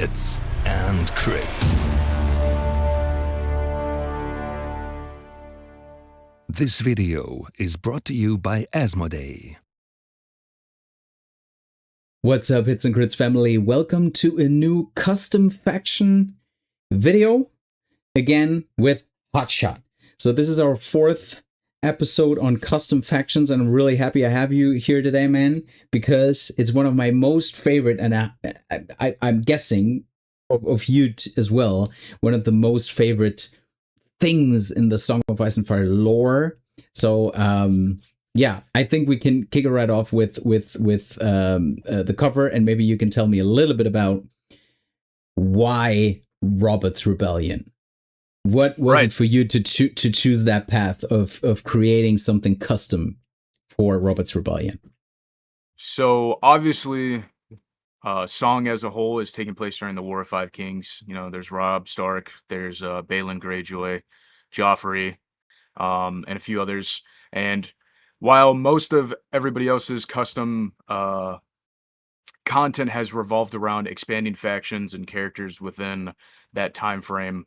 Hits and Crits. This video is brought to you by Asmodee. What's up, Hits and Crits family? Welcome to a new custom faction video, again with Hotshot. So this is our fourth episode on custom factions, and I'm really happy I have you here today, man, because it's one of my most favorite, and I'm guessing of you as well, one of the most favorite things in the Song of Ice and Fire lore. So yeah, I think we can kick it right off with the cover, and maybe you can tell me a little bit about why Robert's Rebellion. What was it for you to choose that path of creating something custom for Robert's Rebellion? So obviously, Song as a whole is taking place during the War of Five Kings. You know, there's Robb Stark, there's Balon Greyjoy, Joffrey, and a few others. And while most of everybody else's custom content has revolved around expanding factions and characters within that time frame,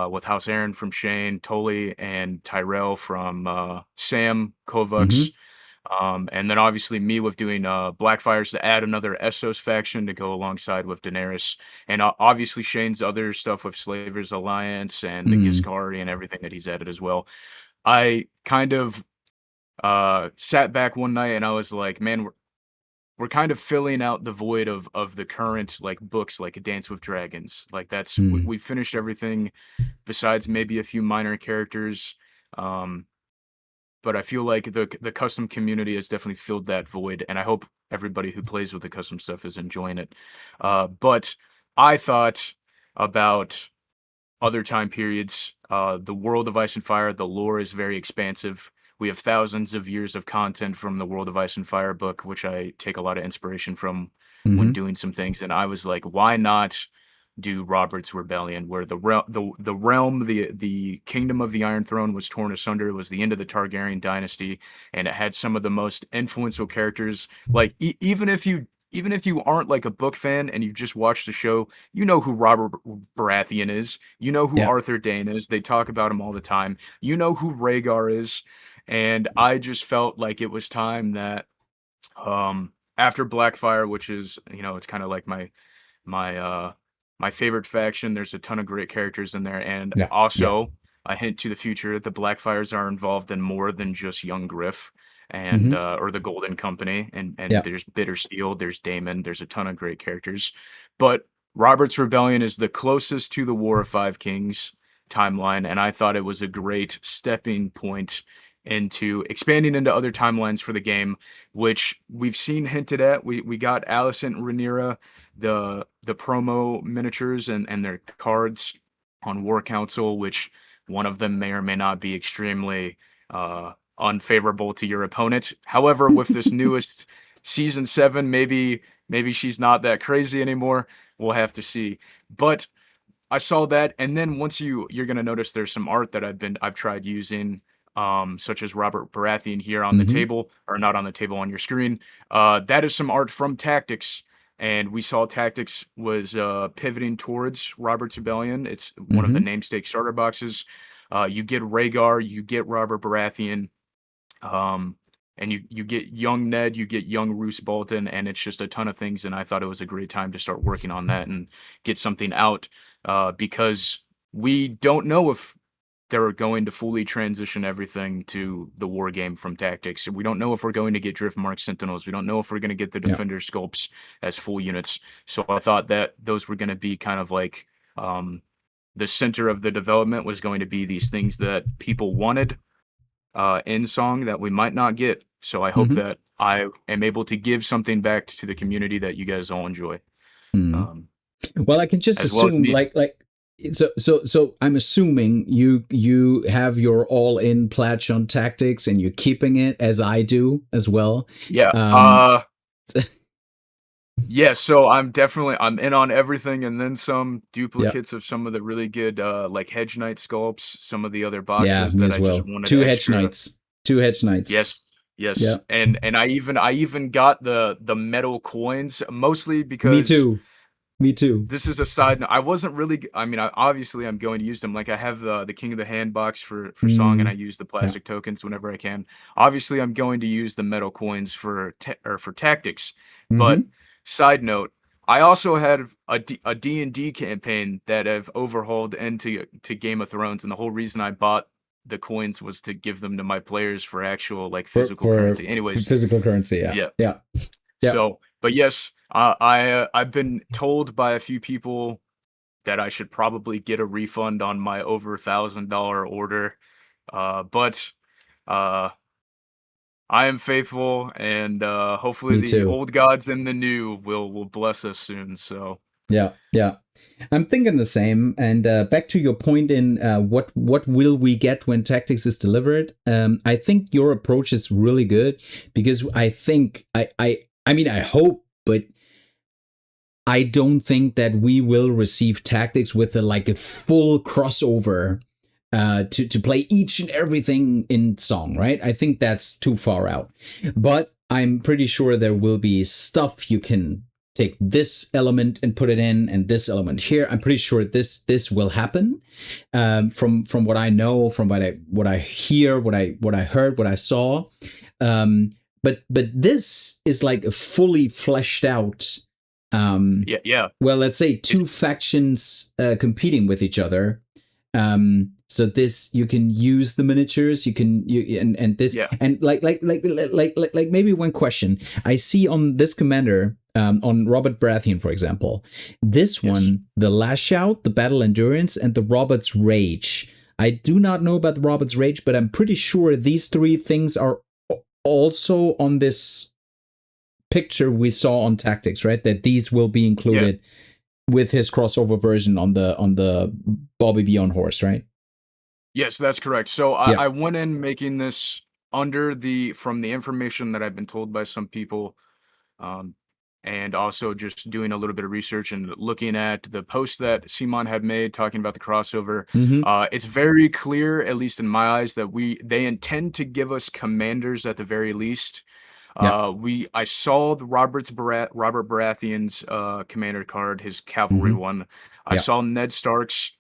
with House Aaron from Shane, Tully, and Tyrell from Sam Kovacs. And then obviously me with doing Blackfires to add another Essos faction to go alongside with Daenerys. And obviously Shane's other stuff with Slavers Alliance and the Giscari and everything that he's added as well. I kind of sat back one night and I was like, man, we're kind of filling out the void of the current like books like A Dance with Dragons. Like that's we finished everything besides maybe a few minor characters. But I feel like the custom community has definitely filled that void, and I hope everybody who plays with the custom stuff is enjoying it. But I thought about other time periods. The world of Ice and Fire, the lore is very expansive. We have thousands of years of content from the World of Ice and Fire book, which I take a lot of inspiration from when doing some things. And I was like, why not do Robert's Rebellion, where the realm, the kingdom of the Iron Throne was torn asunder. It was the end of the Targaryen dynasty, and it had some of the most influential characters. Like even if you aren't like a book fan and you've just watched the show, you know who Robert Baratheon is. You know who Arthur Dayne is. They talk about him all the time. You know who Rhaegar is. And I just felt like it was time that after Blackfire, which is, you know, it's kind of like my favorite faction. There's a ton of great characters in there. And also, a hint to the future, the Blackfires are involved in more than just Young Griff and or the Golden Company. And there's Bitter Steel, there's Daemon, there's a ton of great characters. But Robert's Rebellion is the closest to the War of Five Kings timeline, and I thought it was a great stepping point into expanding into other timelines for the game, which we've seen hinted at. We got Alicent and Rhaenyra, the promo miniatures and their cards on War Council, which one of them may or may not be extremely unfavorable to your opponent. However, with this newest season 7, maybe she's not that crazy anymore. We'll have to see. But I saw that, and then once you're gonna notice there's some art that I've tried using, such as Robert Baratheon here on the table, or not on the table, on your screen. That is some art from Tactics, and we saw Tactics was pivoting towards Robert's Rebellion. It's one of the namesake starter boxes. You get Rhaegar, you get Robert Baratheon, and you get young Ned, you get young Roose Bolton, and it's just a ton of things, and I thought it was a great time to start working on that and get something out, because we don't know if they're going to fully transition everything to the war game from Tactics. We don't know if we're going to get Driftmark Sentinels. We don't know if we're going to get the Defender Sculpts as full units. So I thought that those were going to be kind of like the center of the development was going to be these things that people wanted in Song that we might not get. So I hope that I am able to give something back to the community that you guys all enjoy. Well, I can just assume So I'm assuming you have your all-in pledge on Tactics and you're keeping it, as I do as well. Yeah. Yeah, so I'm in on everything, and then some duplicates of some of the really good like Hedge Knight sculpts, some of the other boxes that I just wanted. Two Hedge Knights. Yes. Yeah. And I even got the metal coins, mostly because me too. Me too. This is a side note. I wasn't really. I mean, obviously, I'm going to use them. Like I have the King of the Hand box for Song, and I use the Yeah. plastic tokens whenever I can. Obviously, I'm going to use the metal coins for for tactics. But Mm-hmm. side note, I also had a D&D campaign that I've overhauled into Game of Thrones, and the whole reason I bought the coins was to give them to my players for actual like physical For currency. Anyways, physical currency. Yeah. yeah. Yeah. Yeah. So, but yes, I've been told by a few people that I should probably get a refund on my over $1,000 order. But uh, I am faithful, and hopefully Me the too. old gods and the new will bless us soon. So Yeah. Yeah. I'm thinking the same. And back to your point in what will we get when tactics is delivered? I think your approach is really good because I think I mean I hope, but I don't think that we will receive tactics with like a full crossover to play each and everything in Song, right? I think that's too far out. But I'm pretty sure there will be stuff you can take this element and put it in, and this element here. I'm pretty sure this will happen. From what I know, from what I hear, what I heard, what I saw. But this is like a fully fleshed out. yeah. Well, let's say two factions competing with each other. So this you can use the miniatures, and this Yeah. and like maybe one question I see on this commander, on Robert Baratheon, for example, this one, the Lash Out, the Battle Endurance, and the Robert's Rage. I do not know about the Robert's Rage, but I'm pretty sure these three things are also on this picture we saw on Tactics, right? That these will be included with his crossover version on the Bobby Beyond horse, right? Yes, that's correct. So I went in making this from the information that I've been told by some people, and also just doing a little bit of research and looking at the post that Simon had made talking about the crossover. It's very clear, at least in my eyes, that they intend to give us commanders at the very least. I saw the Robert Baratheon's commander card, his cavalry one. I saw Ned Stark's,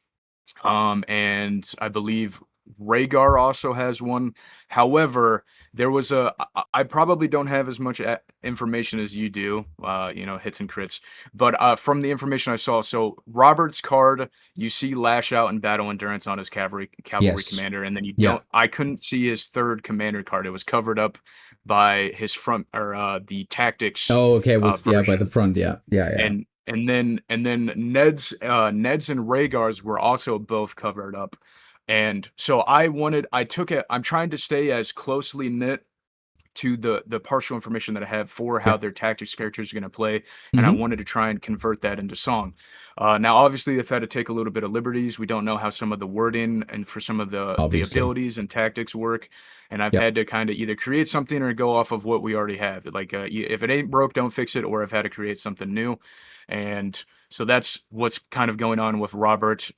and I believe Rhaegar also has one. However, there was I probably don't have as much information as you do, hits and crits, but from the information I saw, so Robert's card, you see Lash Out and Battle Endurance on his cavalry commander, and then you don't. I couldn't see his third commander card; it was covered up by his front, or the tactics. Oh, okay, it was version. by the front, yeah. And then Ned's and Rhaegar's were also both covered up. And so I'm trying to stay as closely knit to the partial information that I have for how their tactics characters are going to play, and I wanted to try and convert that into Song. Now, obviously, I've had to take a little bit of liberties. We don't know how some of the wording and for some of the abilities and tactics work, and I've had to kind of either create something or go off of what we already have. Like, if it ain't broke, don't fix it, or I've had to create something new. And so that's what's kind of going on with Robert.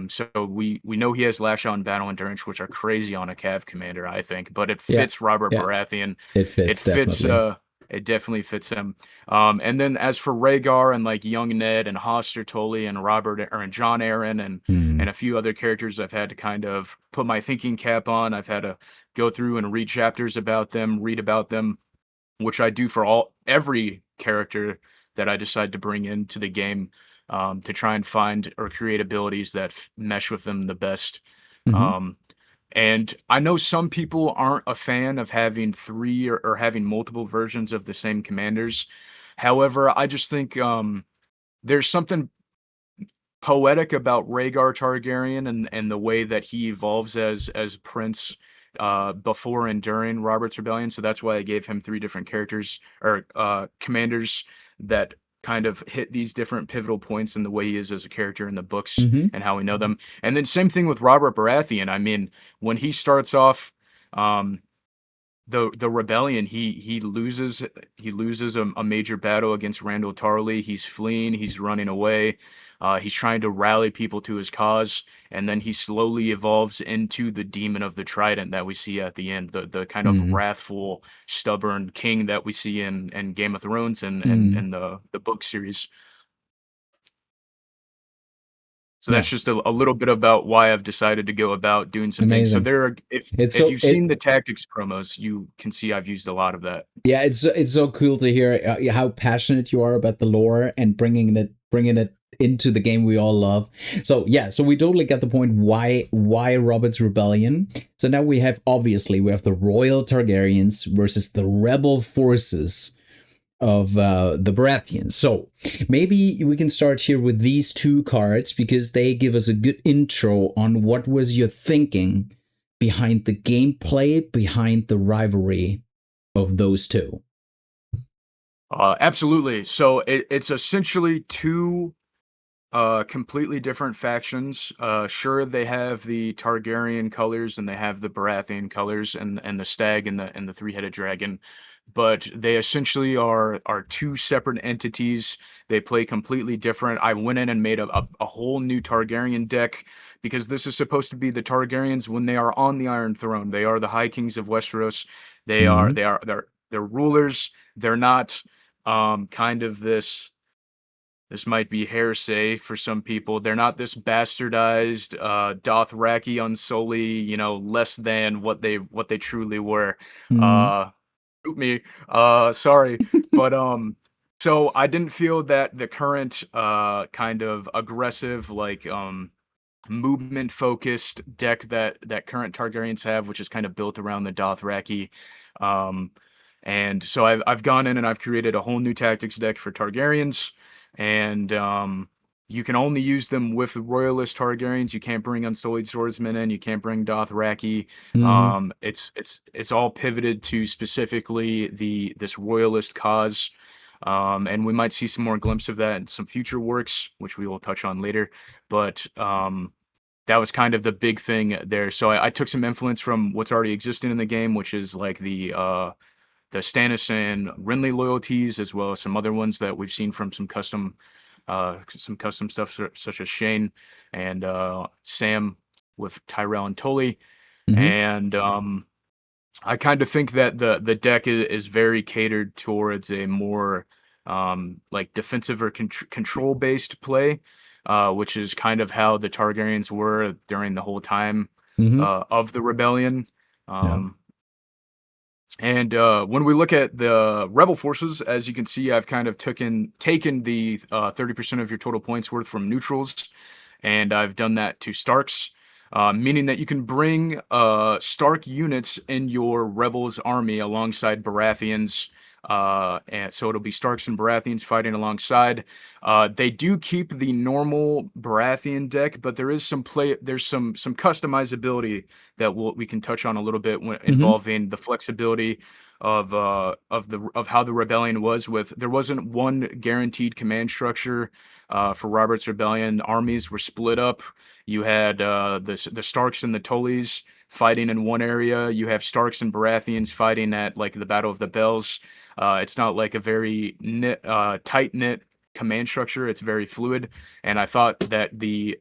So we know he has Lash Out and Battle Endurance, which are crazy on a Cav commander, I think, but it fits Robert Baratheon. It fits definitely. It definitely fits him. And then as for Rhaegar and like young Ned and Hoster Tully and John Aaron and a few other characters, I've had to kind of put my thinking cap on. I've had to go through and read chapters about them, read about them, which I do for every character that I decide to bring into the game, to try and find or create abilities that mesh with them the best. And I know some people aren't a fan of having three or having multiple versions of the same commanders. However, I just think there's something poetic about Rhaegar Targaryen and the way that he evolves as prince before and during Robert's Rebellion. So that's why I gave him three different characters or commanders that kind of hit these different pivotal points in the way he is as a character in the books and how we know them. And then same thing with Robert Baratheon. I mean, when he starts off the rebellion, he loses a major battle against Randall Tarley. He's fleeing, he's running away. He's trying to rally people to his cause, and then he slowly evolves into the demon of the trident that we see at the end, the kind of wrathful, stubborn king that we see in Game of Thrones and the book series. So that's just a little bit about why I've decided to go about doing some things. So Amazing. there are, if you've seen the tactics promos, you can see I've used a lot of that. Yeah, it's so cool to hear how passionate you are about the lore and bringing it into the game we all love. So yeah, so we totally get the point why Robert's Rebellion. So now we have the Royal Targaryens versus the rebel forces of the Baratheons. So maybe we can start here with these two cards because they give us a good intro on what was your thinking behind the gameplay, behind the rivalry of those two. Absolutely. So it's essentially two completely different factions. Sure, they have the Targaryen colors and they have the Baratheon colors and the stag and the three-headed dragon, but they essentially are two separate entities. They play completely different. I went in and made a whole new Targaryen deck because this is supposed to be the Targaryens when they are on the Iron Throne. They are the High Kings of Westeros. They're rulers. They're not kind of this might be hearsay for some people. They're not this bastardized Dothraki Unsullied, less than what they truly were. Shoot me. Sorry. But so I didn't feel that the current kind of aggressive, like movement focused deck that current Targaryens have, which is kind of built around the Dothraki. And so I've gone in and I've created a whole new tactics deck for Targaryens. And you can only use them with Royalist Targaryens. You can't bring Unsullied Swordsmen in. You can't bring Dothraki. It's all pivoted to specifically this Royalist cause. And we might see some more glimpse of that in some future works, which we will touch on later. But that was kind of the big thing there. So I took some influence from what's already existing in the game, which is like the Stannis and Renly loyalties, as well as some other ones that we've seen from some custom stuff, such as Shane and Sam with Tyrell and Tully. And I kind of think that the deck is very catered towards a more like defensive or control based play, which is kind of how the Targaryens were during the whole time of the rebellion. And when we look at the rebel forces, as you can see, I've kind of taken the 30% of your total points worth from neutrals, and I've done that to Starks, meaning that you can bring Stark units in your rebels army alongside Baratheons. And so it'll be Starks and Baratheons fighting alongside. They do keep the normal Baratheon deck, but there is some customizability that we can touch on a little bit involving the flexibility of how the rebellion was. There wasn't one guaranteed command structure for Robert's Rebellion. Armies were split up. You had the Starks and the Tullys fighting in one area. You have Starks and Baratheons fighting at like the Battle of the Bells. It's not like a very tight-knit command structure. It's very fluid. And I thought that the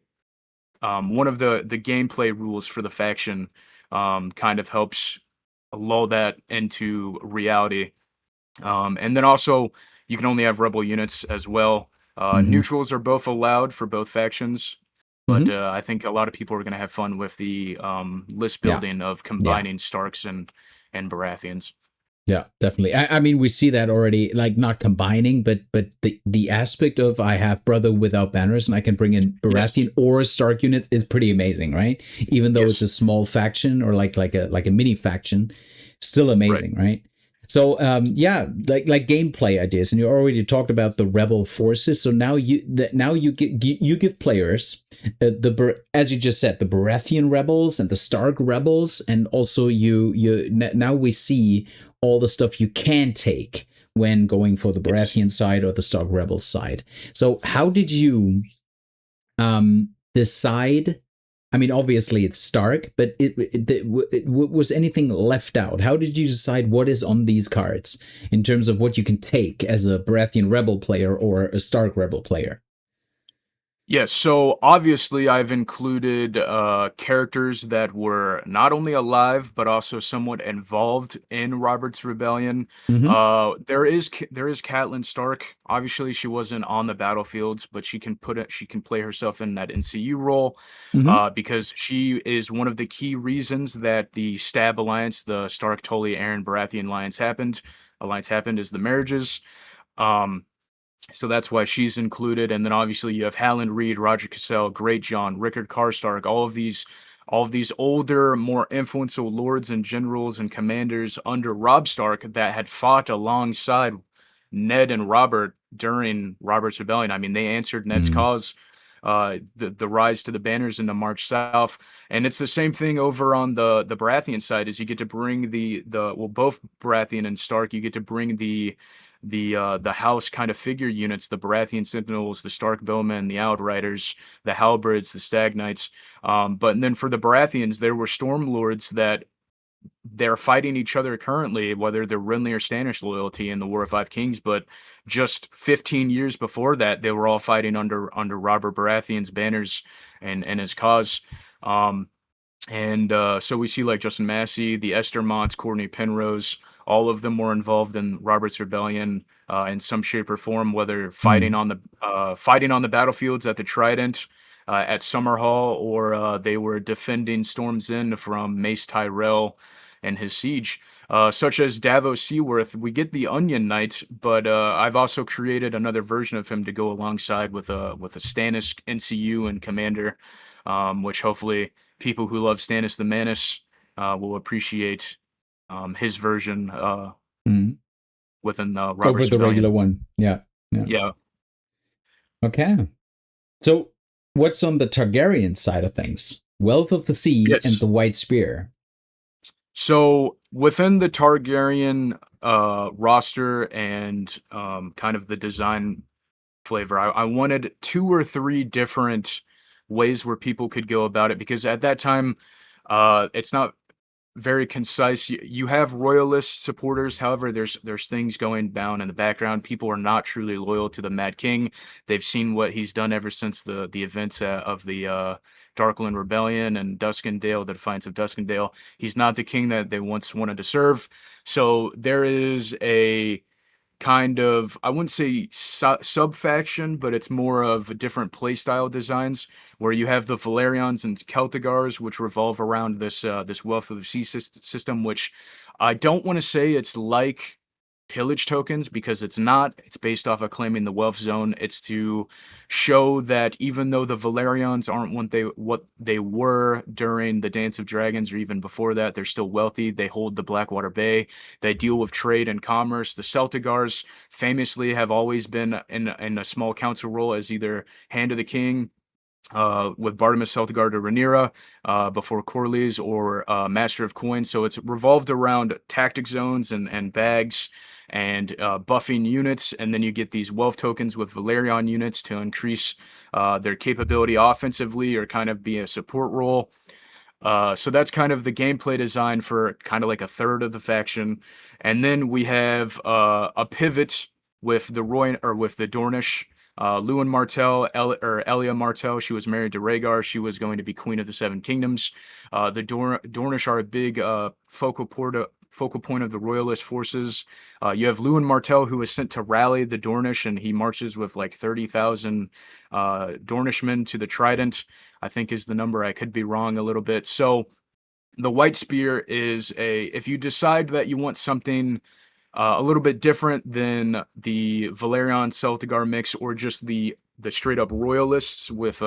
one of the gameplay rules for the faction kind of helps lull that into reality. And then also, you can only have rebel units as well. Neutrals are both allowed for both factions. But I think a lot of people are going to have fun with the list building of combining Starks and Baratheons. Yeah, definitely. I mean, we see that already, like not combining, but the aspect of I have brother without banners and I can bring in Baratheon or Stark units is pretty amazing, right? Even though it's a small faction or like a mini faction, still amazing, right? So like gameplay ideas, and you already talked about the rebel forces. So now you give players as you just said, the Baratheon rebels and the Stark rebels, and also now we see all the stuff you can take when going for the Baratheon side or the Stark rebel side. So how did you decide? I mean, obviously it's Stark, but was anything left out? How did you decide what is on these cards in terms of what you can take as a Baratheon rebel player or a Stark rebel player? Yes, so obviously I've included characters that were not only alive but also somewhat involved in Robert's rebellion. Mm-hmm. There is Catelyn Stark. Obviously, she wasn't on the battlefields, but she can play herself in that NCU role Mm-hmm. because she is one of the key reasons that the Stab Alliance, the Stark, Tully, Aaron, Baratheon alliance happened is the marriages. Um, so that's why she's included. And then obviously you have Halland Reed, Roger Cassell, Great John, Rickard Karstark, all of these older, more influential lords and generals and commanders under Robb Stark that had fought alongside Ned and Robert during Robert's Rebellion. I mean, they answered Ned's Mm-hmm. cause, the rise to the banners and the march south. And it's the same thing over on the Baratheon side, is you get to bring both Baratheon and Stark, you get to bring the house kind of figure units, the Baratheon Sentinels, the Stark Bowmen, the Outriders, the Halberds, the Stag Knights. But then for the Baratheons, there were Storm Lords that they're fighting each other currently, whether they're Renly or Stannis loyalty in the War of Five Kings. But just 15 years before that, they were all fighting under Robert Baratheon's banners and his cause. Um, so we see like Justin Massey, the Estermonts, Courtney Penrose, all of them were involved in Robert's Rebellion in some shape or form, whether fighting on the battlefields at the Trident, at Summerhall, or they were defending Storm's End from Mace Tyrell and his siege. Such as Davos Seaworth, we get the Onion Knight, but I've also created another version of him to go alongside with a Stannis NCU and commander, which hopefully people who love Stannis the Manus will appreciate his version Mm-hmm. within Over Robert's the regular Rebellion. one. Yeah. Yeah. Yeah. Okay. So, what's on the Targaryen side of things? Wealth of the Sea and Yes. the White Spear. So within the Targaryen roster and kind of the design flavor, I wanted two or three different ways where people could go about it, because at that time, it's not very concise. You have royalist supporters. However, there's things going down in the background. People are not truly loyal to the Mad King. They've seen what he's done ever since the events of the Darkland Rebellion and Duskendale, the Defiance of Duskendale. He's not the king that they once wanted to serve. So there is a kind of, I wouldn't say sub faction, but it's more of different playstyle designs, where you have the Valerians and Celtigars, which revolve around this Wealth of the Sea system, which I don't want to say it's like pillage tokens, because it's not. It's based off of claiming the wealth zone. It's to show that even though the Valerians aren't what they were during the Dance of Dragons or even before that, they're still wealthy. They hold the Blackwater Bay. They deal with trade and commerce. The Celtigars famously have always been in a small council role as either Hand of the King, with Bartimaeus Celtigar to Rhaenyra, before Corlys, or Master of Coins. So it's revolved around tactic zones and bags and buffing units, and then you get these wealth tokens with Valerian units to increase their capability offensively or kind of be a support role. So that's kind of the gameplay design for kind of like a third of the faction. And then we have a pivot with the Dornish. Lewin Martell, Elia Martell, she was married to Rhaegar. She was going to be Queen of the Seven Kingdoms. The Dornish are a big focal point of the Royalist forces. You have Lewin Martell, who was sent to rally the Dornish, and he marches with like 30,000 Dornishmen to the Trident, I think is the number. I could be wrong a little bit. So the White Spear is if you decide that you want something a little bit different than the Valerian Celtigar mix, or just the straight up royalists with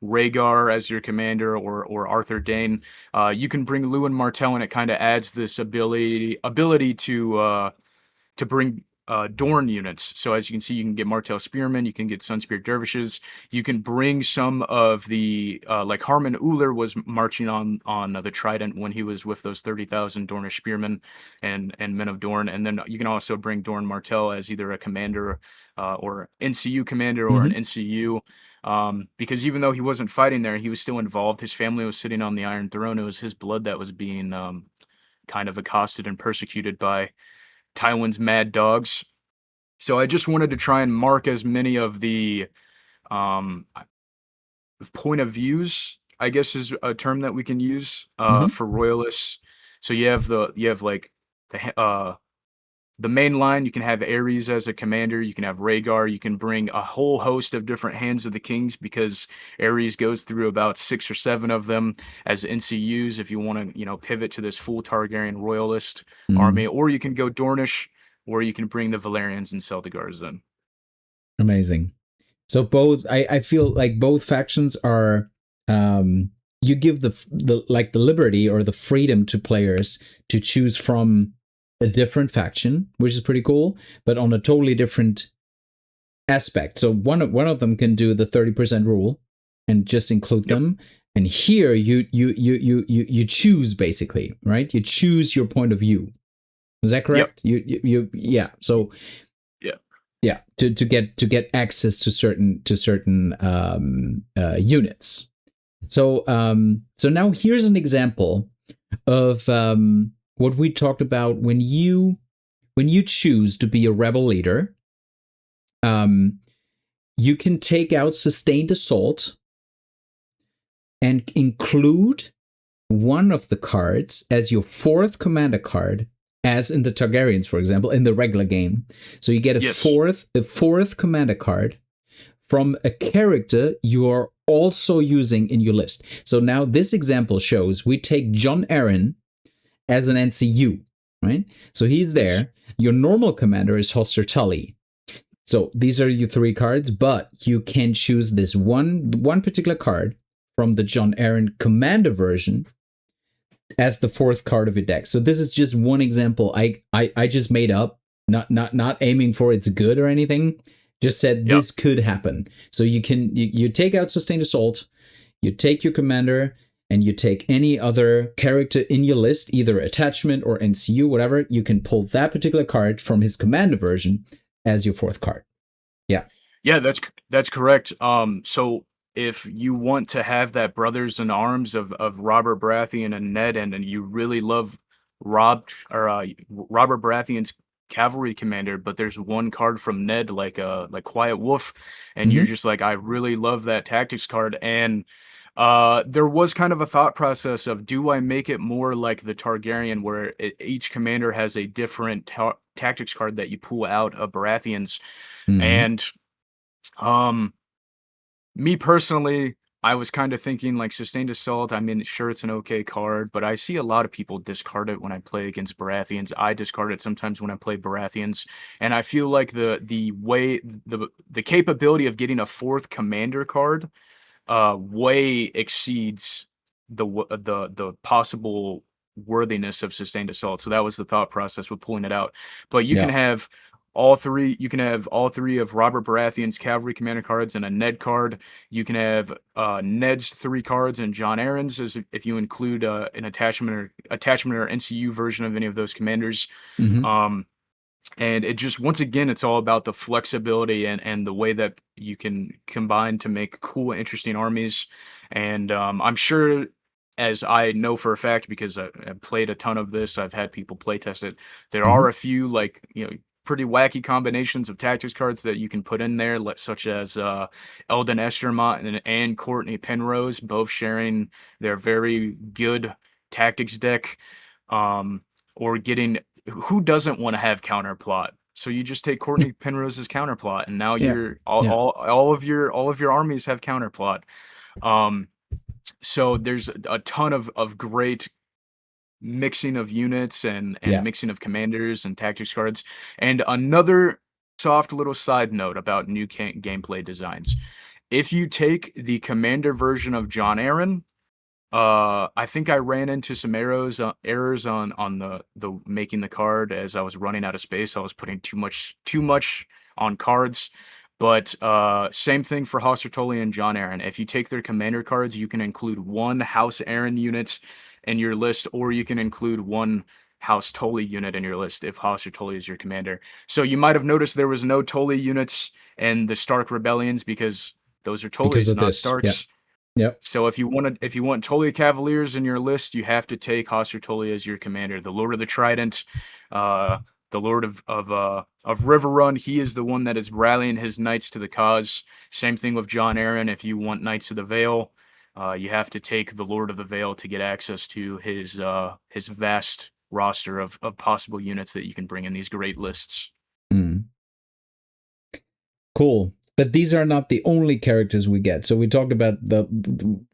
Rhaegar as your commander, or Arthur Dayne, you can bring Lewin Martell, and it kind of adds this ability to bring Dorn units. So as you can see, you can get Martell Spearmen, you can get Sunspear Dervishes, you can bring some of the like Harmon Uller was marching on the Trident when he was with those 30,000 Dornish Spearmen and Men of Dorn. And then you can also bring Dorn Martell as either a commander or NCU commander, or an Mm-hmm. NCU. Because even though he wasn't fighting there, he was still involved. His family was sitting on the Iron Throne. It was his blood that was being kind of accosted and persecuted by Tywin's mad dogs. So I just wanted to try and mark as many of the um, point of views, I guess is a term that we can use Mm-hmm. for royalists. So you have like the main line. You can have Ares as a commander. You can have Rhaegar. You can bring a whole host of different Hands of the Kings because Ares goes through about 6 or 7 of them as NCUs. If you want to, pivot to this full Targaryen royalist Mm-hmm. army, or you can go Dornish, or you can bring the Valerians and Celtigars in. Amazing. So both, I feel like both factions are, you give the liberty or the freedom to players to choose from a different faction, which is pretty cool, but on a totally different aspect. So one of them can do the 30% rule and just include Yep. them. And here you choose, basically, right? You choose your point of view. Is that correct? Yep. You yeah. So yeah, to get access to certain units. So so now here's an example of what we talked about when you choose to be a rebel leader. You can take out sustained assault and include one of the cards as your 4th commander card, as in the Targaryens, for example, in the regular game. So you get a fourth commander card from a character you are also using in your list. So now this example shows we take Jon Arryn as an NCU, right? So he's there. Your normal commander is Hoster Tully. So these are your 3 cards, but you can choose this one particular card from the Jon Arryn commander version as the 4th card of your deck. So this is just one example I just made up, not aiming for it's good or anything. Just said this could happen. So you can you take out sustained assault, you take your commander, and you take any other character in your list, either attachment or NCU, whatever. You can pull that particular card from his commander version as your 4th card. Yeah, that's correct. So if you want to have that brothers in arms of Robert Baratheon and Ned, and you really love Robert Baratheon's cavalry commander, but there's one card from Ned, like Quiet Wolf, and you're just like, I really love that tactics card. And there was kind of a thought process of, do I make it more like the Targaryen, where each commander has a different tactics card that you pull out of Baratheon's? And me personally, I was kind of thinking like sustained assault. I mean, sure, it's an okay card, but I see a lot of people discard it when I play against Baratheons. I discard it sometimes when I play Baratheons, and I feel like the capability of getting a 4th commander card way exceeds the possible worthiness of sustained assault. So that was the thought process with pulling it out. But you can have all 3. You can have all 3 of Robert Baratheon's cavalry commander cards and a Ned card. You can have Ned's 3 cards and Jon Arryn's, as if you include an attachment or NCU version of any of those commanders. And it just, once again, it's all about the flexibility and the way that you can combine to make cool, interesting armies. And I'm sure, as I know for a fact, because I've played a ton of this, I've had people play test it, there are a few, like, pretty wacky combinations of tactics cards that you can put in there, such as Eldon Estermont and Courtney Penrose, both sharing their very good tactics deck. Or getting, who doesn't want to have counterplot? So you just take Courtney Penrose's counterplot, and now you're all of your armies have counterplot. So there's a ton of great mixing of units and mixing of commanders and tactics cards. And another soft little side note about new gameplay designs: if you take the commander version of Jon Arryn, I think I ran into some errors on the making the card as I was running out of space. I was putting too much on cards. But same thing for Hoster Tully and Jon Arryn. If you take their commander cards, you can include 1 House Arryn unit in your list, or you can include 1 House Tully unit in your list if Hoster Tully is your commander. So you might have noticed there was no Tully units in the Stark Rebellions because those are Tullys, not Starks. Yep. So if you want Tully Cavaliers in your list, you have to take Hoster Tully as your commander. The Lord of the Trident, the Lord of River Run. He is the one that is rallying his knights to the cause. Same thing with Jon Arryn. If you want Knights of the Vale, you have to take the Lord of the Vale to get access to his vast roster of possible units that you can bring in these great lists. Cool. But these are not the only characters we get. So we talked about the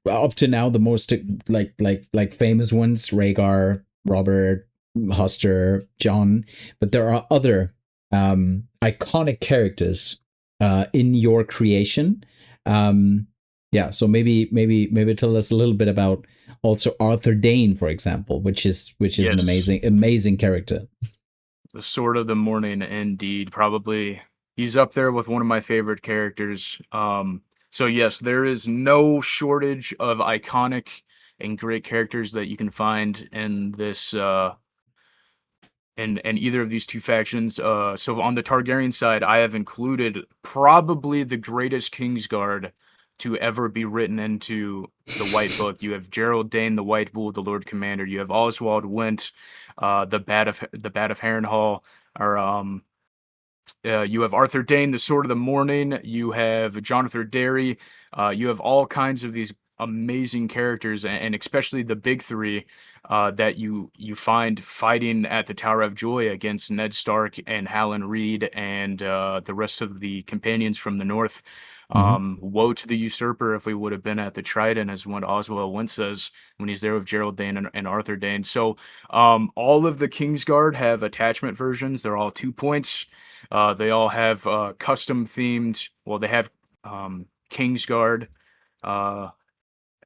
up to now the most like famous ones: Rhaegar, Robert, Hoster, Jon. But there are other iconic characters in your creation. Yeah. So maybe tell us a little bit about also Arthur Dayne, for example, which is an amazing character. The Sword of the Morning, indeed. Probably he's up there with one of my favorite characters. So yes, there is no shortage of iconic and great characters that you can find in this in either of these two factions. So on the Targaryen side, I have included probably the greatest Kingsguard to ever be written into the White Book. You have Gerald Dane, the White Bull, the Lord Commander. You have Oswald Wint, the Bat of Harrenhal, or you have Arthur Dayne, the Sword of the Morning. You have Jonathan Derry. You have all kinds of these amazing characters, and especially the big three that you find fighting at the Tower of Joy against Ned Stark and Hallan Reed and the rest of the companions from the North. Woe to the usurper if we would have been at the Trident, as what Oswald Wint says when he's there with Gerald Dane and Arthur Dane. So all of the Kingsguard have attachment versions. They're all 2 points. They all have custom themed. Well, they have Kingsguard,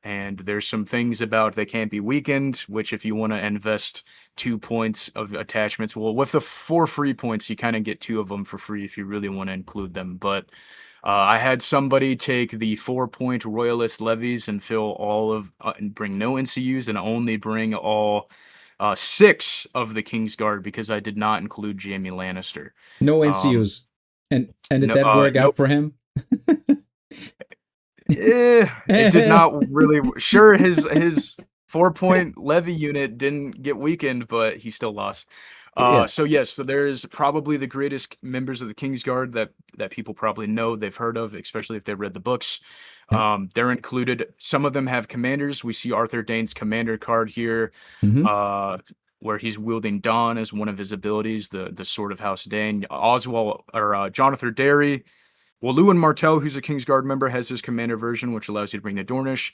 and there's some things about they can't be weakened, which if you want to invest 2 points of attachments, well, with the 4 free points, you kind of get 2 of them for free if you really want to include them. But I had somebody take the 4-point Royalist levies and fill all of, and bring no NCUs and only bring all 6 of the Kingsguard because I did not include Jaime Lannister. No NCUs. And did that work out for him? It did not really. Sure, his 4-point levy unit didn't get weakened, but he still lost. So yes, so there's probably the greatest members of the Kingsguard that people probably know, they've heard of, especially if they've read the books. They're included. Some of them have commanders. We see Arthur Dayne's commander card here, where he's wielding Dawn as one of his abilities, the Sword of House Dayne. Oswald or Jonathan Derry. Well, Lewin Martell, who's a Kingsguard member, has his commander version, which allows you to bring the Dornish.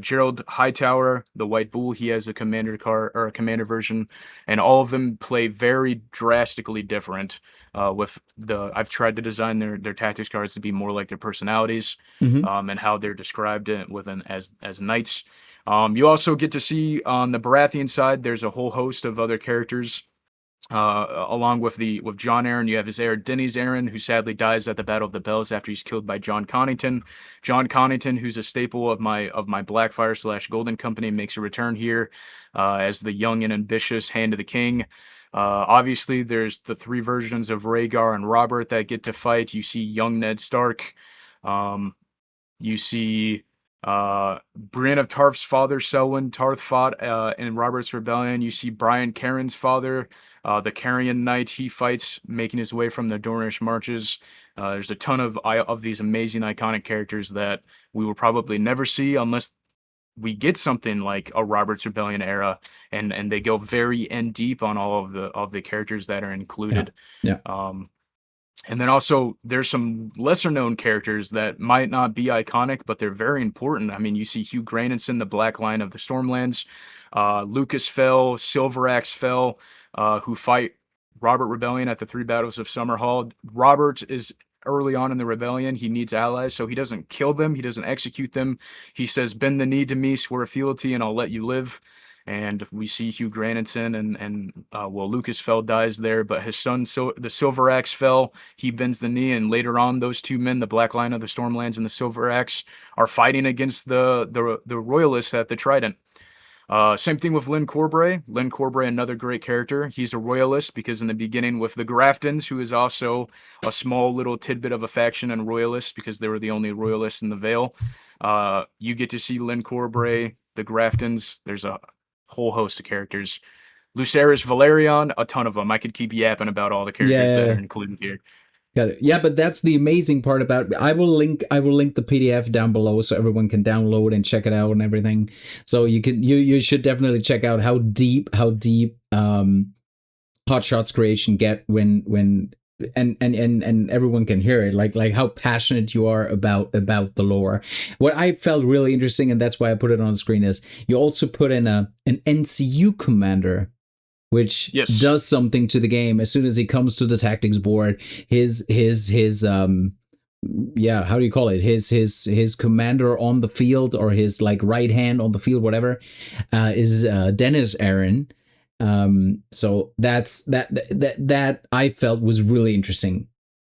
Gerald Hightower, the White Bull, he has a commander card or a commander version, and all of them play very drastically different. I've tried to design their tactics cards to be more like their personalities, and how they're described as knights. You also get to see on the Baratheon side, there's a whole host of other characters. Along with Jon Arryn, you have his heir Denys Arryn, who sadly dies at the Battle of the Bells after he's killed by Jon Connington. Jon Connington, who's a staple of my Blackfire / Golden Company, makes a return here as the young and ambitious Hand of the King. Obviously, there's the 3 versions of Rhaegar and Robert that get to fight. You see young Ned Stark. You see Brienne of Tarth's father, Selwyn Tarth, fought in Robert's Rebellion. You see Brian Caron's father, the Carrion Knight. He fights, making his way from the Dornish marches. There's a ton of these amazing iconic characters that we will probably never see unless we get something like a Robert's Rebellion era, and they go very in deep on all of the characters that are included. And then also there's some lesser known characters that might not be iconic, but they're very important. I mean, you see Hugh Granison, the Black Line of the Stormlands, Lucas Fell, Silveraxe Fell, who fight Robert Rebellion at the 3 battles of Summerhall. Robert is early on in the rebellion. He needs allies, so he doesn't kill them. He doesn't execute them. He says, bend the knee to me, swear fealty, and I'll let you live. And we see Hugh Granison and Lucas Fell dies there, but his son, the Silveraxe Fell, he bends the knee, and later on, those 2 men, the Black Line of the Stormlands and the Silveraxe, are fighting against the Royalists at the Trident. Same thing with Lyn Corbray. Lyn Corbray, another great character. He's a Royalist because in the beginning with the Graftons, who is also a small little tidbit of a faction and Royalists because they were the only Royalists in the Vale. You get to see Lyn Corbray, the Graftons. There's a whole host of characters. Lucerys Valerion, a ton of them. I could keep yapping about all the characters that are included here. Got it. Yeah, but that's the amazing part about it. I will link the PDF down below so everyone can download and check it out and everything. So you should definitely check out how deep Hotshot's creation get when and everyone can hear it, like how passionate you are about the lore. What I felt really interesting, and that's why I put it on the screen, is you also put in an NCU commander, which does something to the game. As soon as he comes to the tactics board, his how do you call it, his commander on the field, or his like right hand on the field, whatever, is Dennis Aaron. So that I felt was really interesting,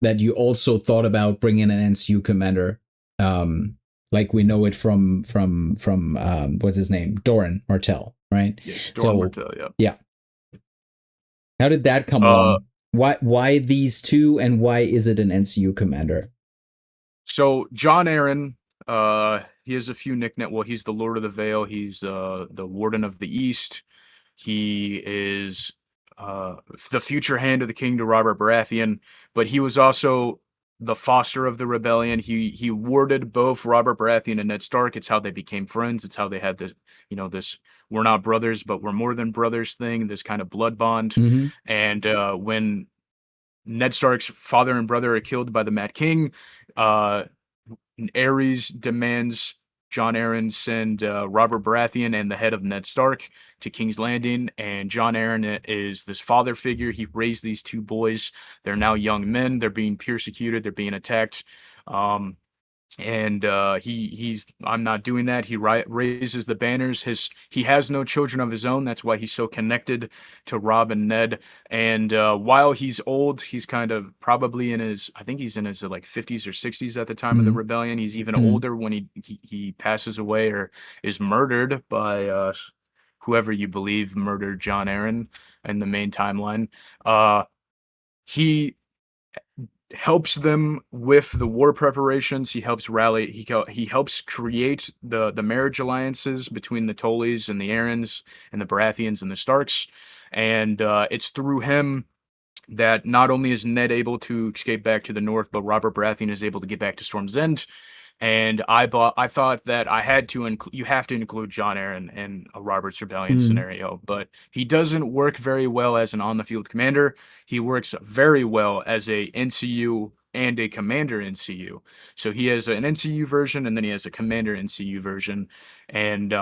that you also thought about bringing an NCU commander, like we know it from what's his name, Doran Martell, right? Yes, Doran Martell, yeah. How did that come along? Why these two, and why is it an NCU commander? So Jon Arryn, he has a few nicknames. Well, he's the Lord of the Vale. He's the Warden of the East. He is the future hand of the king to Robert Baratheon, but he was also the foster of the rebellion. He warded both Robert Baratheon and Ned Stark. It's how they became friends. It's how they had this, this we're not brothers, but we're more than brothers thing, this kind of blood bond. Mm-hmm. And when Ned Stark's father and brother are killed by the Mad King, Aerys demands Jon Arryn send Robert Baratheon and the head of Ned Stark to King's Landing, and Jon Arryn is this father figure. He raised these two boys. They're now young men. They're being persecuted. They're being attacked. And he's I'm not doing that. He raises the banners. He has no children of his own. That's why he's so connected to Robb and Ned. And while he's old, he's kind of probably I think he's in his like 50s or 60s at the time of the rebellion. He's even older when he passes away or is murdered by whoever you believe murdered Jon Arryn in the main timeline. He helps them with the war preparations. He helps rally. He helps create the marriage alliances between the Tullys and the Aarons and the Baratheons and the Starks. And it's through him that not only is Ned able to escape back to the north, but Robert Baratheon is able to get back to Storm's End. And I thought that I had to you have to include Jon Arryn in a Robert's Rebellion scenario, but he doesn't work very well as an on-the-field commander. He works very well as a NCU and a commander NCU. So he has an NCU version, and then he has a commander NCU version. And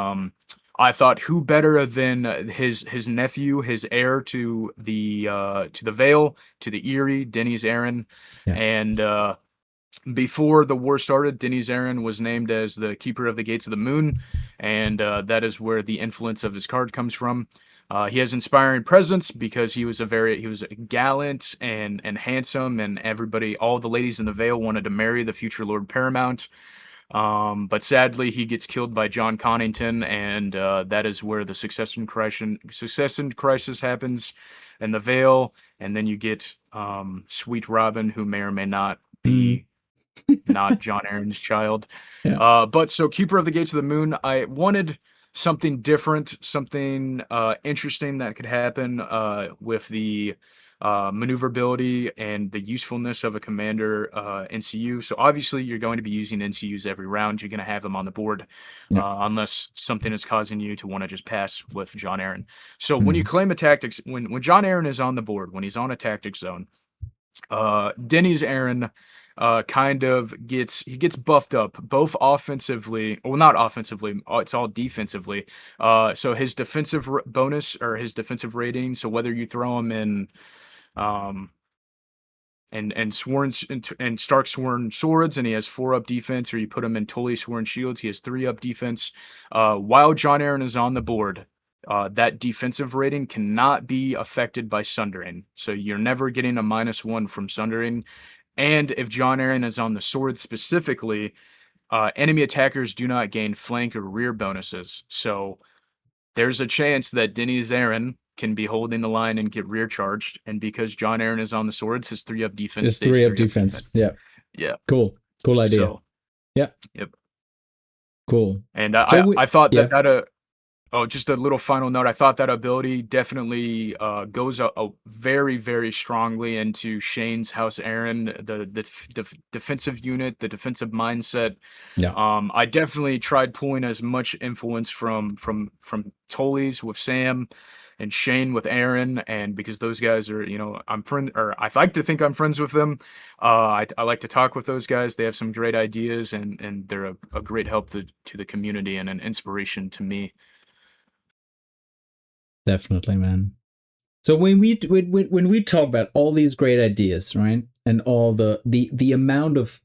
I thought, who better than his nephew, his heir to the Vale, to the Eyrie, Denys Arryn, and before the war started, Denys Arryn was named as the Keeper of the Gates of the Moon, and that is where the influence of his card comes from. He has inspiring presence because he was gallant and handsome, and all the ladies in the Vale wanted to marry the future Lord Paramount. But sadly, he gets killed by Jon Connington, and that is where the succession crisis happens in the Vale, and then you get Sweet Robin, who may or may not be not Jon Arryn's child. But so Keeper of the Gates of the Moon, I wanted something different, something interesting that could happen with the maneuverability and the usefulness of a commander NCU. So obviously you're going to be using NCUs every round. You're going to have them on the board unless something is causing you to want to just pass with Jon Arryn. So when you claim a tactics, when Jon Arryn is on the board, when he's on a tactics zone, Denys Arryn gets buffed up both offensively, well, not offensively, it's all defensively. So his defensive bonus or his defensive rating, so whether you throw him in and Stark Sworn Swords, and he has 4-up defense, or you put him in Tully Sworn Shields, he has 3-up defense. While Jon Arryn is on the board, that defensive rating cannot be affected by Sundering. So you're never getting a -1 from Sundering. And if Jon Arryn is on the sword specifically, enemy attackers do not gain flank or rear bonuses. So there's a chance that Denys Arryn can be holding the line and get rear charged. And because Jon Arryn is on the swords, his 3-up defense stays 3-up defense. Yeah. Yeah. Cool idea. So, yeah. Yep. Cool. And I thought that Oh, just a little final note. I thought that ability definitely goes a very, very strongly into Shane's House Aaron, the defensive unit, the defensive mindset. Yeah. I definitely tried pulling as much influence from Tully's with Sam and Shane with Aaron, and because those guys are, I'm friend, or I like to think I'm friends with them. I like to talk with those guys. They have some great ideas, and they're a great help to the community and an inspiration to me. Definitely, man. So when we talk about all these great ideas, right, and all the amount of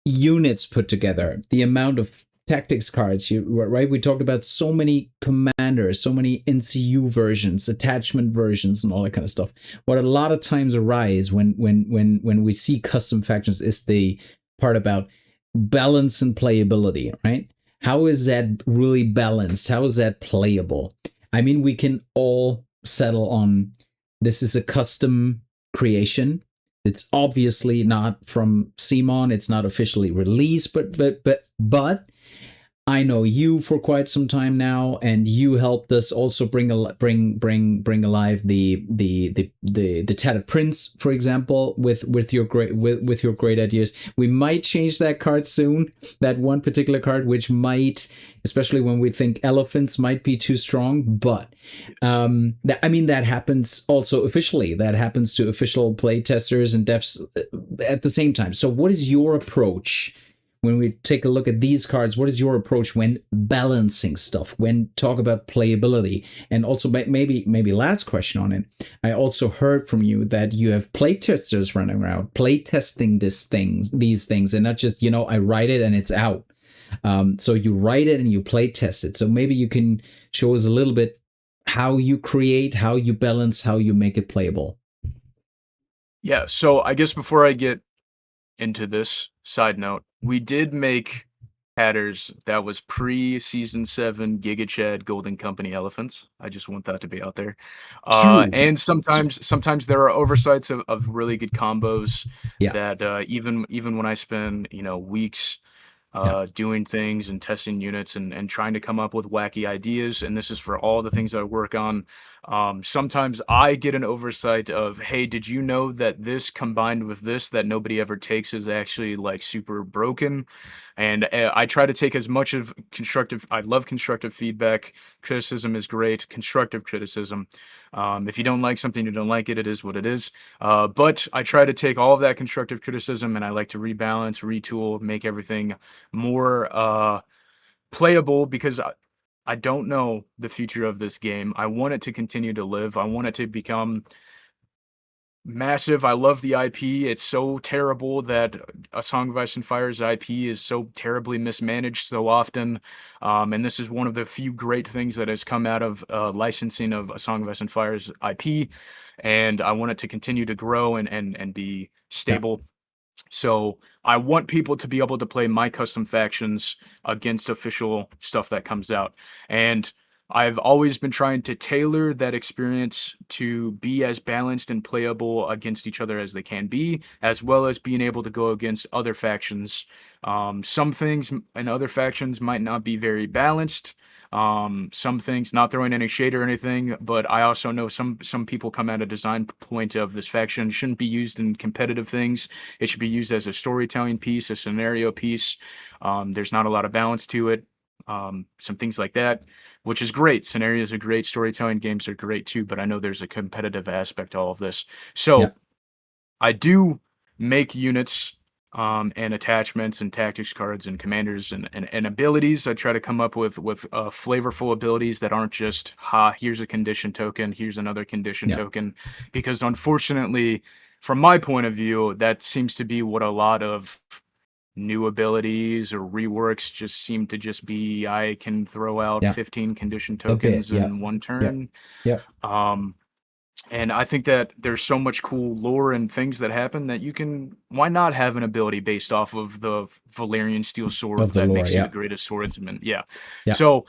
units put together, the amount of tactics cards, right? We talked about so many commanders, so many NCU versions, attachment versions, and all that kind of stuff. What a lot of times arise when we see custom factions is the part about balance and playability, right? How is that really balanced? How is that playable? I mean, we can all settle on this is a custom creation. It's obviously not from CMON. It's not officially released, but I know you for quite some time now, and you helped us also bring alive the Tattered Prince, for example, with your great ideas. We might change that card soon. That one particular card, which might, especially when we think elephants might be too strong, but that happens also officially. That happens to official play testers and devs at the same time. So, what is your approach? When we take a look at these cards, what is your approach when balancing stuff, when talk about playability? And also maybe last question on it. I also heard from you that you have playtesters running around playtesting these things, and not just, I write it and it's out. So you write it and you playtest it. So maybe you can show us a little bit how you create, how you balance, how you make it playable. Yeah, so I guess before I get into this side note, we did make Hatters that was pre-season 7 Giga Chad Golden Company Elephants. I just want that to be out there. True. And sometimes there are oversights of really good combos Yeah. that even when I spend weeks doing things and testing units and trying to come up with wacky ideas, and this is for all the things I work on. Sometimes I get an oversight of, hey, did you know that this combined with this that nobody ever takes is actually like super broken? And I try to take as much of constructive. I love constructive feedback. Criticism is great. Constructive criticism. If you don't like something, you don't like it. It is what it is. But I try to take all of that constructive criticism and I like to rebalance, retool, make everything more playable, because I don't know the future of this game. I want it to continue to live. I want it to become massive. I love the IP. It's so terrible that A Song of Ice and Fire's IP is so terribly mismanaged so often. And this is one of the few great things that has come out of licensing of A Song of Ice and Fire's IP. And I want it to continue to grow and be stable. Yeah. So I want people to be able to play my custom factions against official stuff that comes out. And I've always been trying to tailor that experience to be as balanced and playable against each other as they can be, as well as being able to go against other factions. Some things in other factions might not be very balanced. Some things, not throwing any shade or anything, but I also know some people come at a design point of this faction shouldn't be used in competitive things. It should be used as a storytelling piece, a scenario piece. There's not a lot of balance to it. Some things like that, which is great. Scenarios are great. Storytelling games are great too, but I know there's a competitive aspect to all of this. So I do make units and attachments and tactics cards and commanders and abilities. I try to come up with flavorful abilities that aren't just, here's a condition token, here's another condition token, because unfortunately, from my point of view, that seems to be what a lot of new abilities or reworks just seem to just be. I can throw out 15 condition tokens in one turn. And I think that there's so much cool lore and things that happen that you can, why not have an ability based off of the Valyrian steel sword that makes you the greatest swordsman? So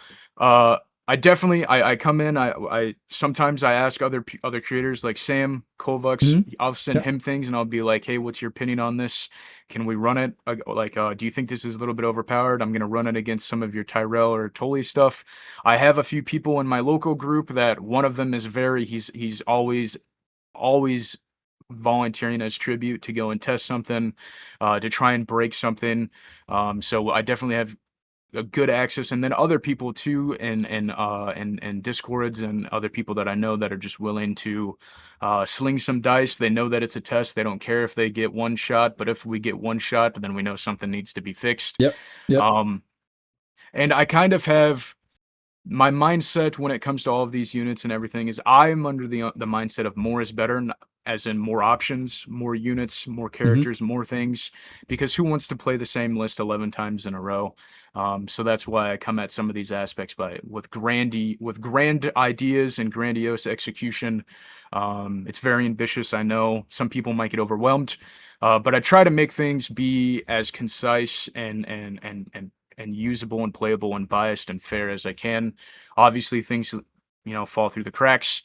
I definitely I come in, I sometimes I ask other creators like Sam Kolvux, Mm-hmm. I'll send him things and I'll be like, "Hey, what's your opinion on this? Can we run it? Do you think this is a little bit overpowered? I'm gonna run it against some of your Tyrell or Tully stuff." I have a few people in my local group that one of them is he's always volunteering as tribute to go and test something, to try and break something. So I definitely have a good access, and then other people too, and discords and other people that I know that are just willing to sling some dice. They know that it's a test. They don't care if they get one shot, but if we get one shot, then we know something needs to be fixed. Yep. Yep. And I kind of have my mindset when it comes to all of these units and everything is I'm under the mindset of more is better, as in more options, more units, more characters, more things, because who wants to play the same list 11 times in a row? So that's why I come at some of these aspects with grand ideas and grandiose execution. It's very ambitious. I know some people might get overwhelmed, but I try to make things be as concise and usable and playable and biased and fair as I can. Obviously, things fall through the cracks.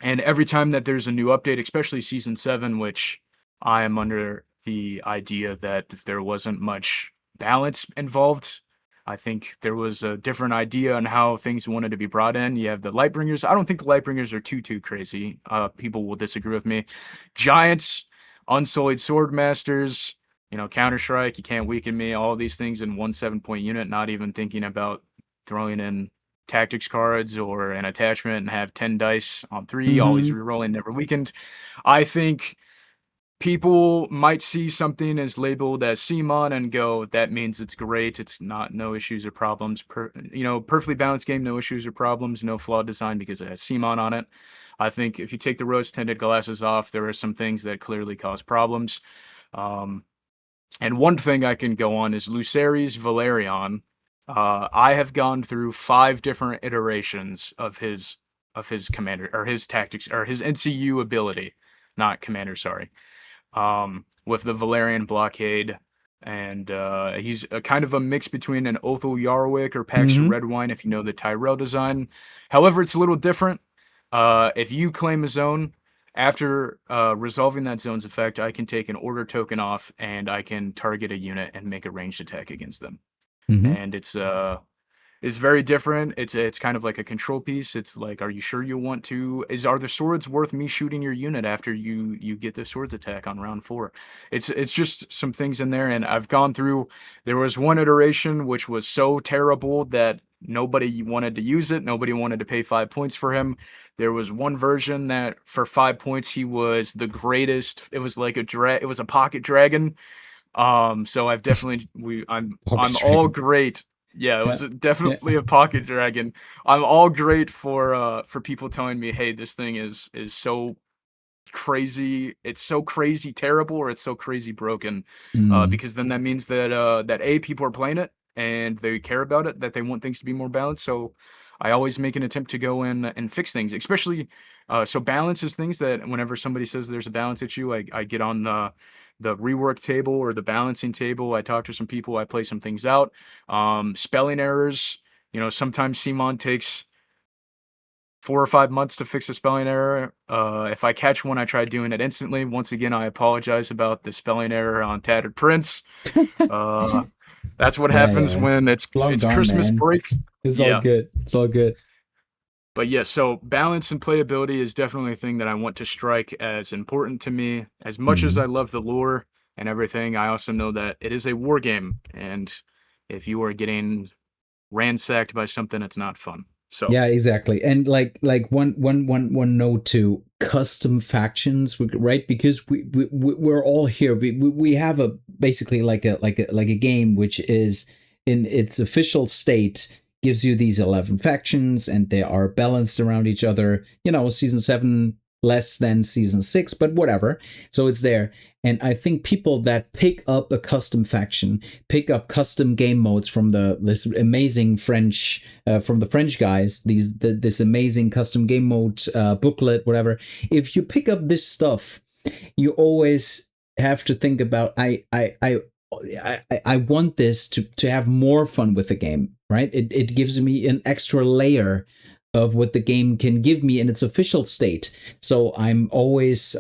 And every time that there's a new update, especially season 7, which I am under the idea that if there wasn't much balance involved, I think there was a different idea on how things wanted to be brought in. You have the Lightbringers. I don't think the Lightbringers are too crazy. People will disagree with me. Giants, Unsullied Swordmasters, Counter Strike, you can't weaken me, all these things in one 7-point unit, not even thinking about throwing in tactics cards or an attachment and have 10 dice on 3, always rerolling, never weakened. I think people might see something as labeled as CMON and go, that means it's great. It's not no issues or problems. Perfectly balanced game, no issues or problems, no flawed design because it has CMON on it. I think if you take the rose-tinted glasses off, there are some things that clearly cause problems. And one thing I can go on is Lucerys Valerion. I have gone through 5 different iterations of his commander or his tactics or his NCU ability, not commander, sorry. With the Valerian blockade, and he's a kind of a mix between an Othel Yarwick or Pax Redwine, if you know the Tyrell design. However, it's a little different. If you claim a zone, after resolving that zone's effect, I can take an order token off and I can target a unit and make a ranged attack against them. And it's very different. It's kind of like a control piece. It's like, are you sure you want to? Are the swords worth me shooting your unit after you get the swords attack on round 4? It's just some things in there, and I've gone through. There was one iteration which was so terrible that nobody wanted to use it. Nobody wanted to pay 5 points for him. There was one version that for 5 points he was the greatest. It was like it was a pocket dragon. So I've definitely I'm all great. Yeah, it was definitely a pocket dragon. I'm all great for people telling me, hey, this thing is so crazy. It's so crazy terrible, or it's so crazy broken. Because then that means that people are playing it and they care about it, that they want things to be more balanced. So I always make an attempt to go in and fix things, especially so balance is things that whenever somebody says there's a balance issue, I get on the rework table or the balancing table. I talk to some people, I play some things out. Spelling errors, sometimes CMON takes 4 or 5 months to fix a spelling error. If I catch one, I try doing it instantly. Once again, I apologize about the spelling error on Tattered Prince. That's what happens when it's Christmas break. It's all good. It's all good. But yeah, so balance and playability is definitely a thing that I want to strike as important to me. As much as I love the lore and everything, I also know that it is a war game, and if you are getting ransacked by something, it's not fun. So yeah, exactly. And like one note to custom factions, right? Because we're all here. We have basically like a game which is in its official state gives you these 11 factions and they are balanced around each other. Season 7 less than season 6, but whatever. So it's there. And I think people that pick up a custom faction, pick up custom game modes from this amazing French, from the French guys, this amazing custom game mode booklet, whatever. If you pick up this stuff, you always have to think about, I want this to have more fun with the game. right? It gives me an extra layer of what the game can give me in its official state. So I'm always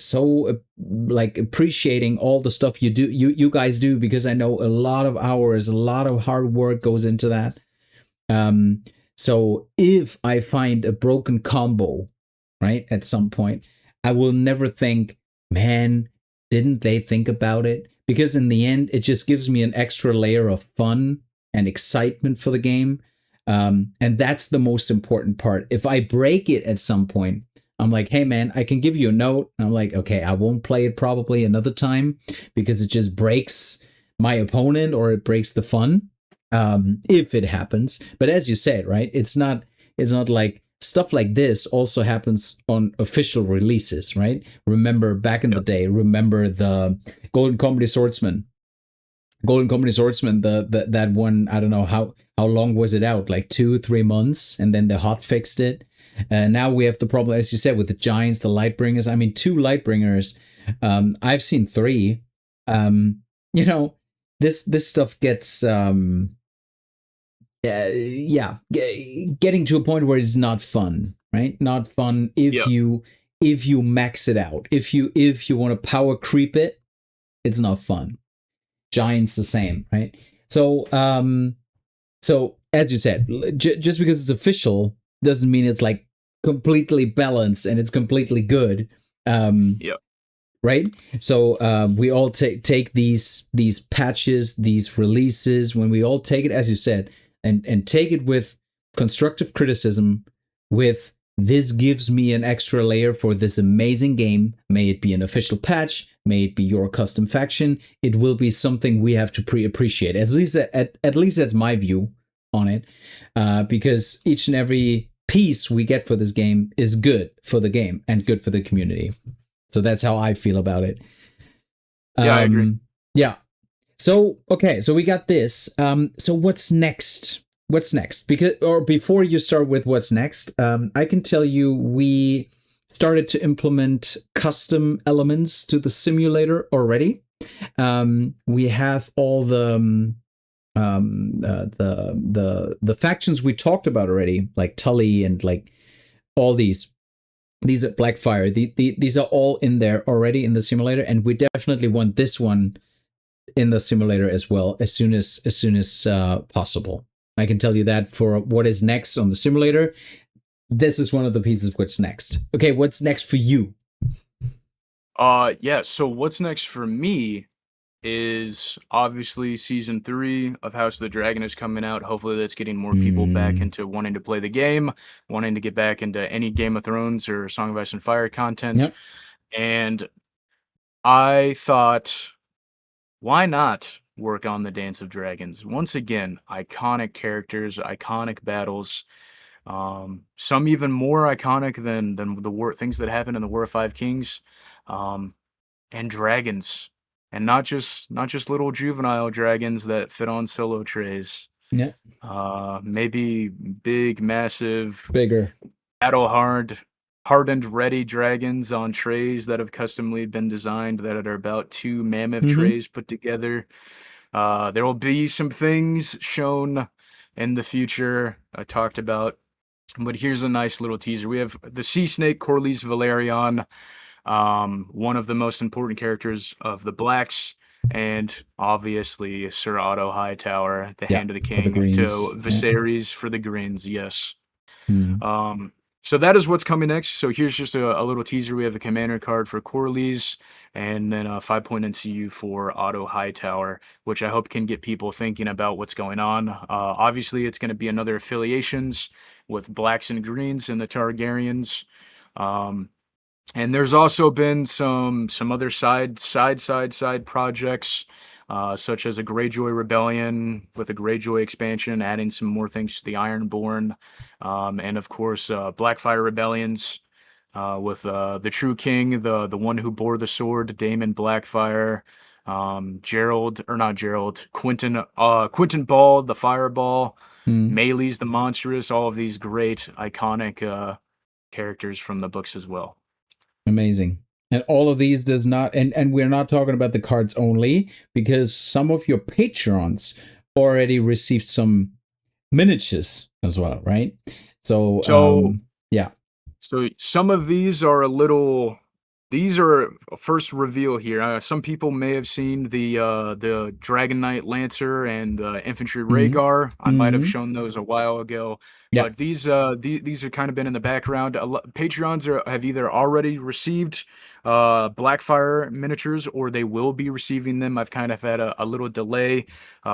so like appreciating all the stuff you guys do, because I know a lot of hours, a lot of hard work goes into that. So if I find a broken combo, right, at some point, I will never think, man, didn't they think about it? Because in the end, it just gives me an extra layer of fun and excitement for the game. And that's the most important part. If I break it at some point, I'm like, hey man, I can give you a note. And I'm like, okay, I won't play it probably another time because it just breaks my opponent or it breaks the fun. If it happens. But as you said, right, it's not like stuff like this also happens on official releases, right? Remember back in the day, remember the Golden Company Swordsman, that one, I don't know how long was it out, like 2-3 months, and then the hot fixed it. Now we have the problem, as you said, with the giants, the Lightbringers. I mean, 2 Lightbringers. I've seen 3. You know, this stuff gets getting to a point where it's not fun, right? Not fun if you max it out. If you want to power creep it, it's not fun. Giants the same, right? So so as you said, just because it's official doesn't mean it's like completely balanced and it's completely good. Right? So we all take these patches, these releases, when we all take it, as you said, and take it with constructive criticism, with this gives me an extra layer for this amazing game. May it be an official patch, may it be your custom faction, it will be something we have to appreciate. At least that's my view on it, because each and every piece we get for this game is good for the game and good for the community. So that's how I feel about it. I agree. Yeah. So, okay, so we got this. So what's next? Before you start with what's next, I can tell you we started to implement custom elements to the simulator already. We have all the factions we talked about already, like Tully and like all these are Blackfire. These are all in there already in the simulator, and we definitely want this one in the simulator as well as soon as possible. I can tell you that for what is next on the simulator, this is one of the pieces. What's next? Okay, what's next for you? So what's next for me is obviously season 3 of House of the Dragon is coming out. Hopefully that's getting more people back into wanting to play the game, wanting to get back into any Game of Thrones or Song of Ice and Fire content. Yep. And I thought, why not work on the Dance of Dragons? Once again, iconic characters, iconic battles, some even more iconic than the war things that happened in the War of Five Kings, and dragons. And not just little juvenile dragons that fit on solo trays. Yeah. Maybe big, massive, bigger, hardened, ready dragons on trays that have customly been designed that are about 2 mammoth trays put together. There will be some things shown in the future I talked about, but here's a nice little teaser. We have the sea snake Corlys Velaryon, one of the most important characters of the Blacks, and obviously Sir Otto Hightower, the Hand of the King, to Viserys for the Greens. Yes. So that is what's coming next. So here's just a little teaser. We have a commander card for Corlys, and then a 5-point NCU for Otto Hightower, which I hope can get people thinking about what's going on. Obviously, it's going to be another affiliations with Blacks and Greens and the Targaryens. And there's also been some other side projects, such as a Greyjoy Rebellion with a Greyjoy expansion, adding some more things to the Ironborn, and of course Blackfire Rebellions with the True King, the one who bore the sword, Daemon Blackfire, Quentin Ball, the Fireball, Melee's the Monstrous, all of these great iconic characters from the books as well. Amazing. And all of these does not, and we're not talking about the cards only, because some of your patrons already received some miniatures as well, right? So, So yeah. So some of these are a little. These are a first reveal here. Some people may have seen the Dragon Knight Lancer and Infantry Hmm. Rhaegar. I might have Hmm. shown those a while ago, Yeah. but these have kind of been in the background. Patreons have either already received Blackfire miniatures or they will be receiving them. I've kind of had a little delay.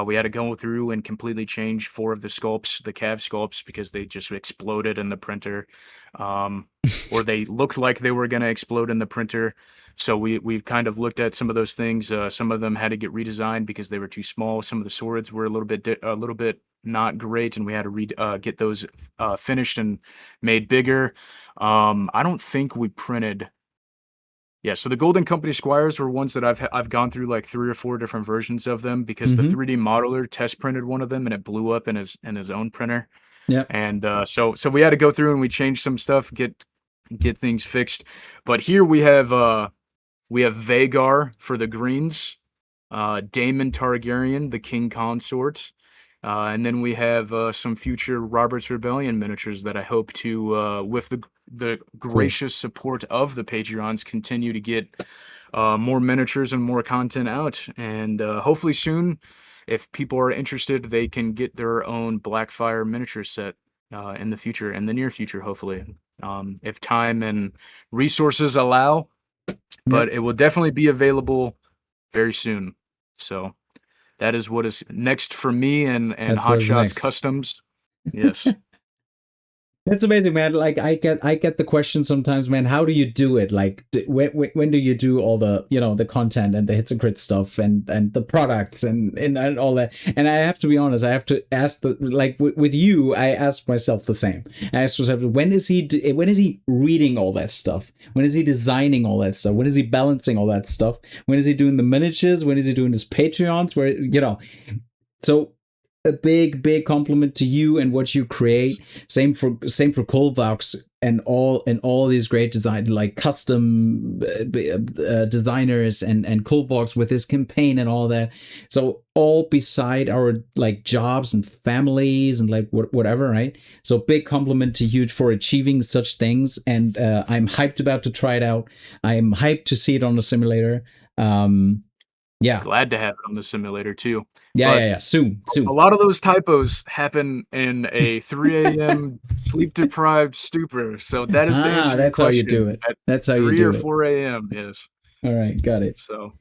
We had to go through and completely change 4 of the sculpts, the Cav sculpts, because they just exploded in the printer. Or they looked like they were going to explode in the printer. So we've kind of looked at some of those things. Some of them had to get redesigned because they were too small. Some of the swords were a little bit not great, and we had to get those finished and made bigger. I don't think we printed. Yeah, so the Golden Company Squires were ones that I've gone through like 3 or 4 different versions of them because the Hmm. 3D modeler test printed one of them and it blew up in his own printer. Yeah. And so we had to go through and we changed some stuff, get things fixed. But here we have Vhagar for the greens, Daemon Targaryen, the king consort, and then we have some future Robert's Rebellion miniatures that I hope to, with the gracious support of the Patreons, continue to get more miniatures and more content out. And hopefully soon, if people are interested, they can get their own Blackfire miniature set in the future, in the near future, hopefully, if time and resources allow. But Yep. it will definitely be available very soon. So that is what is next for me and That's what Hot is Shots next. Customs. Yes. That's amazing, man. Like I get the question sometimes, man. How do you do it? Like, when do you do all the the content and the hits and crits stuff and the products and all that? And I have to be honest. I have to ask with you. I ask myself the same. I ask myself, when is he reading all that stuff? When is he designing all that stuff? When is he balancing all that stuff? When is he doing the miniatures? When is he doing his Patreons? Where so a big compliment to you and what you create. Same for Colvox and all these great design, like custom designers and Colvox with his campaign and all that. So all beside our like jobs and families and like whatever, right? So big compliment to you for achieving such things, and I'm hyped about to try it out. I'm hyped to see it on the simulator. Yeah. Glad to have it on the simulator too. Yeah. Soon. A lot of those typos happen in a 3 a.m. sleep deprived stupor. So that is to answer your That's how you do question. it. At That's how you 3 do or it. 4 a.m. Yes. All right, got it. So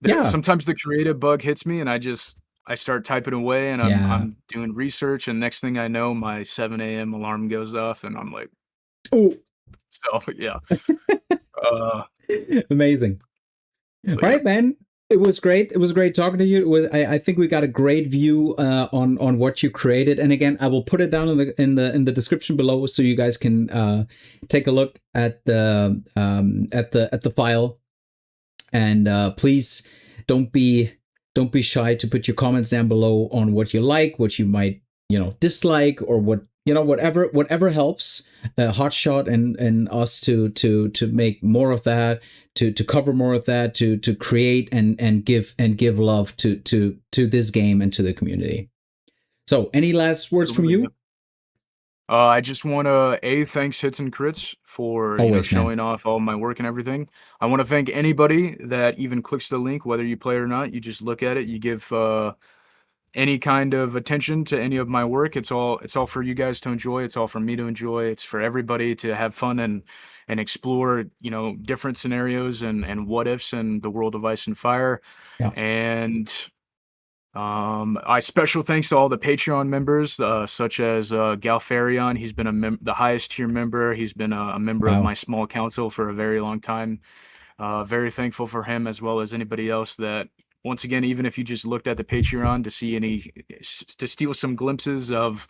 Yeah. sometimes the creative bug hits me and I start typing away and I'm doing research, and next thing I know, my 7 a.m. alarm goes off and I'm like, oh, so yeah. Amazing. All right, man. It was great. It was great talking to you. I think we got a great view on what you created. And again, I will put it down in the description below so you guys can take a look at the file. And please don't be shy to put your comments down below on what you like, what you might dislike, or whatever helps Hotshot and us to make more of that, to cover more of that, to create and give love to this game and to the community. So any last words from you? I just want to thanks Hits and Crits for showing off all my work and everything. I want to thank anybody that even clicks the link, whether you play it or not. You just look at it, you give any kind of attention to any of my work. It's all for you guys to enjoy. It's all for me to enjoy. It's for everybody to have fun and explore different scenarios and what ifs in the world of Ice and Fire. Yeah. And I special thanks to all the Patreon members, such as Galfarion. He's been the highest tier member. He's been a member of my small council for a very long time. Very thankful for him, as well as anybody else that, once again, even if you just looked at the Patreon to see to steal some glimpses of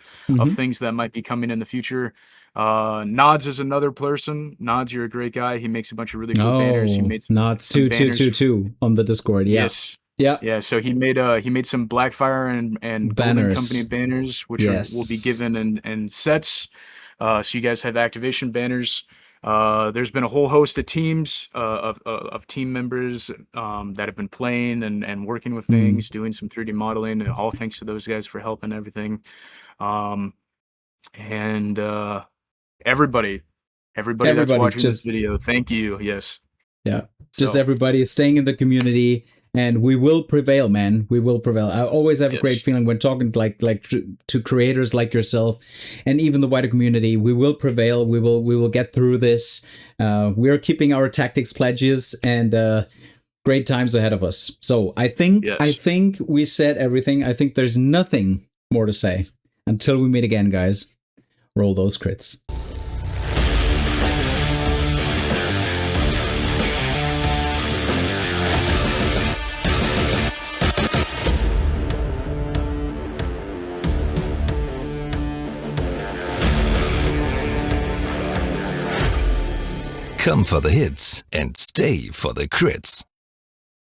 things that might be coming in the future. Nods is another person. Nods, you're a great guy. He makes a bunch of really cool banners. He made some Nods 222 on the Discord. Yeah. Yes. Yeah. Yeah. So he made some Blackfire and banners. Golden Company banners, which will be given in sets. So you guys have activation banners. There's been a whole host of teams of team members that have been playing and working with things, doing some 3D modeling, and all thanks to those guys for helping everything. And everybody that's watching this video, thank you. Yes. Yeah. Just everybody is staying in the community, and we will prevail, man. We will prevail. I always have a great feeling when talking like to creators like yourself and even the wider community. We will prevail. We will get through this. We are keeping our tactics pledges, and great times ahead of us. So I think we said everything. I think there's nothing more to say. Until we meet again, guys. Roll those crits. Come for the hits and stay for the crits.